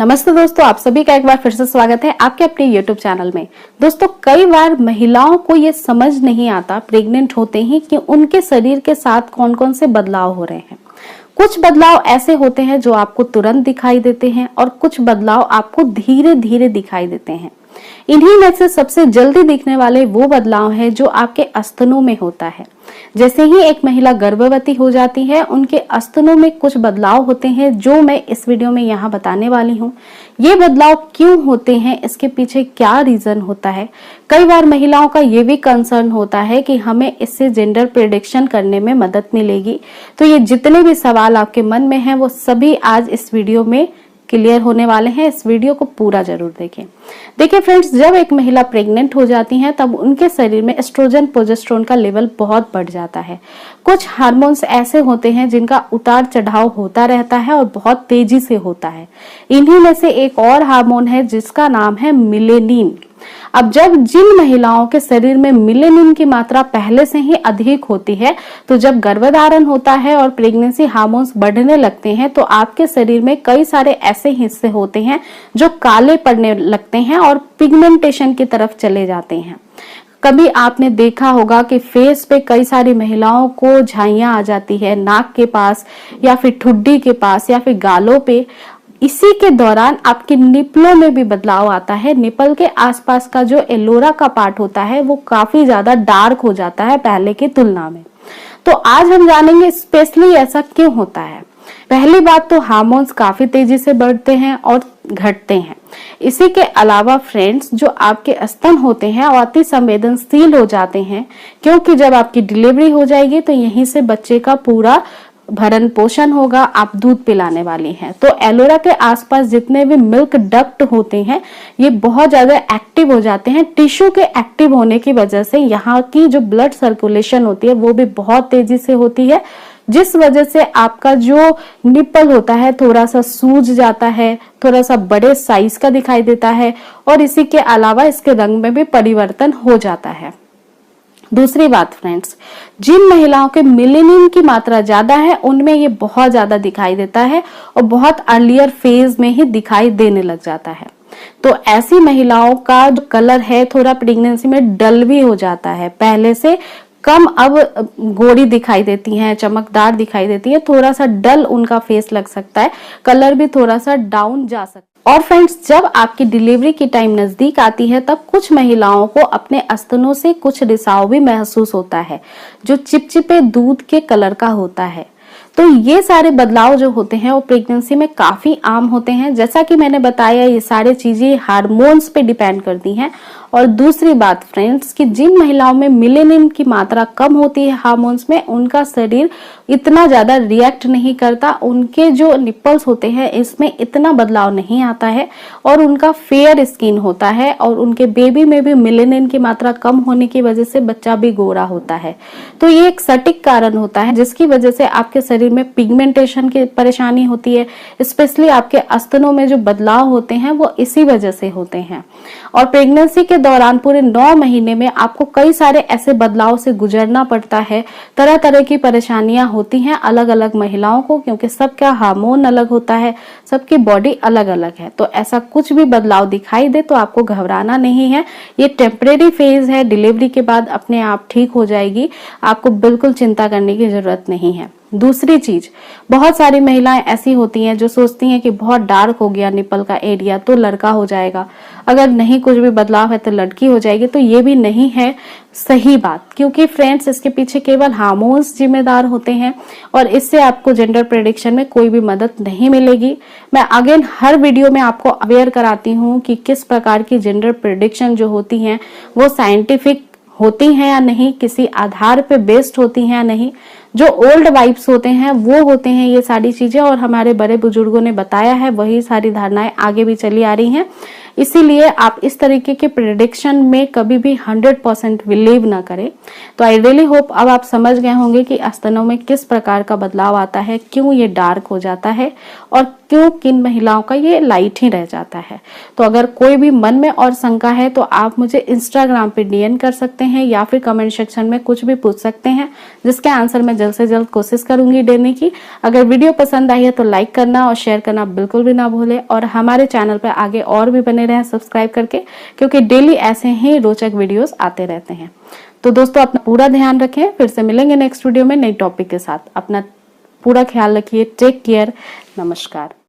नमस्ते दोस्तों, आप सभी का एक बार फिर से स्वागत है आपके अपने YouTube चैनल में। दोस्तों, कई बार महिलाओं को ये समझ नहीं आता प्रेग्नेंट होते ही कि उनके शरीर के साथ कौन कौन से बदलाव हो रहे हैं। कुछ बदलाव ऐसे होते हैं जो आपको तुरंत दिखाई देते हैं और कुछ बदलाव आपको धीरे धीरे दिखाई देते हैं। इन्हीं में से सबसे जल्दी दिखने वाले वो बदलाव है जो आपके स्तनों में होता है। जैसे ही एक महिला गर्भवती हो जाती है, उनके स्तनों में कुछ बदलाव होते हैं जो मैं इस वीडियो में यहाँ बताने वाली हूँ। ये बदलाव क्यों होते हैं, इसके पीछे क्या रीजन होता है। कई बार महिलाओं का ये भी कंसर्न होता है कि हमें इससे जेंडर प्रेडिक्शन करने में मदद मिलेगी। तो ये जितने भी सवाल आपके मन में हैं वो सभी आज इस वीडियो में क्लियर होने वाले हैं। इस वीडियो को पूरा जरूर देखें। देखिए फ्रेंड्स, जब एक महिला प्रेग्नेंट हो जाती है तब उनके शरीर में एस्ट्रोजन प्रोजेस्टेरोन का लेवल बहुत बढ़ जाता है। कुछ हार्मोन्स ऐसे होते हैं जिनका उतार चढ़ाव होता रहता है और बहुत तेजी से होता है। इन्हीं में से एक और हार्मोन है जिसका नाम है मेलेनिन। अब जब जिन महिलाओं के शरीर में मेलेनिन की मात्रा पहले से ही अधिक होती है, तो जब गर्भधारण होता है और प्रेगनेंसी हार्मोन्स बढ़ने लगते हैं तो आपके शरीर में कई सारे ऐसे हिस्से होते हैं जो काले पड़ने लगते हैं और पिगमेंटेशन की तरफ चले जाते हैं। कभी आपने देखा होगा कि फेस पे कई सारी महिलाओं को झाइयां आ जाती है, नाक के पास या फिर ठुड्डी के पास या फिर गालों पे। इसी के दौरान आपके निपलों में भी बदलाव आता है। निपल के आसपास का जो एलोरा का पार्ट होता है वो काफी ज्यादा डार्क हो जाता है पहले की तुलना में। तो आज हम जानेंगे स्पेशली ऐसा क्यों होता है। पहली बात तो हार्मोन्स काफी तेजी से बढ़ते हैं और घटते हैं। इसी के अलावा फ्रेंड्स, जो आपके स्तन होते हैं वो अति संवेदनशील हो जाते हैं, क्योंकि जब आपकी डिलीवरी हो जाएगी तो यहीं से बच्चे का पूरा भरण पोषण होगा, आप दूध पिलाने वाली हैं। तो एलोरा के आसपास जितने भी मिल्क डक्ट होते हैं ये बहुत ज्यादा एक्टिव हो जाते हैं। टिश्यू के एक्टिव होने की वजह से यहाँ की जो ब्लड सर्कुलेशन होती है वो भी बहुत तेजी से होती है, जिस वजह से आपका जो निप्पल होता है थोड़ा सा सूज जाता है, थोड़ा सा बड़े साइज का दिखाई देता है और इसी के अलावा इसके रंग में भी परिवर्तन हो जाता है। दूसरी बात फ्रेंड्स, जिन महिलाओं के मेलेनिन की मात्रा ज्यादा है उनमें ये बहुत ज्यादा दिखाई देता है और बहुत अर्लियर फेज में ही दिखाई देने लग जाता है। तो ऐसी महिलाओं का जो कलर है थोड़ा प्रेगनेंसी में डल भी हो जाता है, पहले से कम अब गोरी दिखाई देती हैं, चमकदार दिखाई देती है, थोड़ा सा डल उनका फेस लग सकता है, कलर भी थोड़ा सा डाउन जा सकता है। और फ्रेंड्स, जब आपकी डिलीवरी की टाइम नजदीक आती है तब कुछ महिलाओं को अपने स्तनों से कुछ रिसाव भी महसूस होता है जो चिपचिपे दूध के कलर का होता है। तो ये सारे बदलाव जो होते हैं वो प्रेगनेंसी में काफी आम होते हैं। जैसा कि मैंने बताया, ये सारी चीजें हार्मोन्स पे डिपेंड करती हैं। और दूसरी बात फ्रेंड्स, कि जिन महिलाओं में मेलेनिन की मात्रा कम होती है हार्मोन्स में, उनका शरीर इतना ज्यादा रिएक्ट नहीं करता, उनके जो निप्पल्स होते हैं इसमें इतना बदलाव नहीं आता है और उनका फेयर स्किन होता है और उनके बेबी में भी मेलेनिन की मात्रा कम होने की वजह से बच्चा भी गोरा होता है। तो ये एक सटीक कारण होता है जिसकी वजह से आपके शरीर में पिगमेंटेशन की परेशानी होती है। स्पेशली आपके स्तनों में जो बदलाव होते हैं वो इसी वजह से होते हैं। और प्रेगनेंसी के दौरान पूरे 9 महीने में आपको कई सारे ऐसे बदलाव से गुजरना पड़ता है। तरह तरह की परेशानियां होती हैं अलग अलग महिलाओं को, क्योंकि सबका हार्मोन अलग होता है, सबकी बॉडी अलग अलग है। तो ऐसा कुछ भी बदलाव दिखाई दे तो आपको घबराना नहीं है, ये टेम्परेरी फेज है, डिलीवरी के बाद अपने आप ठीक हो जाएगी, आपको बिल्कुल चिंता करने की जरूरत नहीं है। दूसरी चीज, बहुत सारी महिलाएं ऐसी होती हैं जो सोचती हैं कि बहुत डार्क हो गया निपल का एरिया तो लड़का हो जाएगा, अगर नहीं कुछ भी बदलाव है तो लड़की हो जाएगी। तो ये भी नहीं है सही बात, क्योंकि फ्रेंड्स इसके पीछे केवल हार्मोन्स जिम्मेदार होते हैं और इससे आपको जेंडर प्रेडिक्शन में कोई भी मदद नहीं मिलेगी। मैं अगेन हर वीडियो में आपको अवेयर कराती हूँ कि किस प्रकार की जेंडर प्रेडिक्शन जो होती हैं वो साइंटिफिक होती हैं या नहीं, किसी आधार पे बेस्ड होती हैं या नहीं। जो ओल्ड वाइब्स होते हैं वो होते हैं ये सारी चीजें, और हमारे बड़े बुजुर्गों ने बताया है, वही सारी धारणाएं आगे भी चली आ रही हैं। इसीलिए आप इस तरीके के प्रेडिक्शन में कभी भी 100% बिलीव ना करें। तो आई रियली होप अब आप समझ गए होंगे कि स्तनों में किस प्रकार का बदलाव आता है, क्यों ये डार्क हो जाता है और क्यों किन महिलाओं का ये लाइट ही रह जाता है। तो अगर कोई भी मन में और शंका है तो आप मुझे इंस्टाग्राम पे डीएम कर सकते हैं या फिर कमेंट सेक्शन में कुछ भी पूछ सकते हैं, जिसके आंसर मैं जल्द से जल्द कोशिश करूंगी देने की। अगर वीडियो पसंद आई है तो लाइक करना और शेयर करना बिल्कुल भी ना भूलें और हमारे चैनल पर आगे और भी बने रहें सब्सक्राइब करके, क्योंकि डेली ऐसे ही रोचक वीडियोस आते रहते हैं। तो दोस्तों अपना पूरा ध्यान रखें, फिर से मिलेंगे नेक्स्ट वीडियो में नई टॉपिक के साथ। अपना पूरा ख्याल रखिए, टेक केयर, नमस्कार।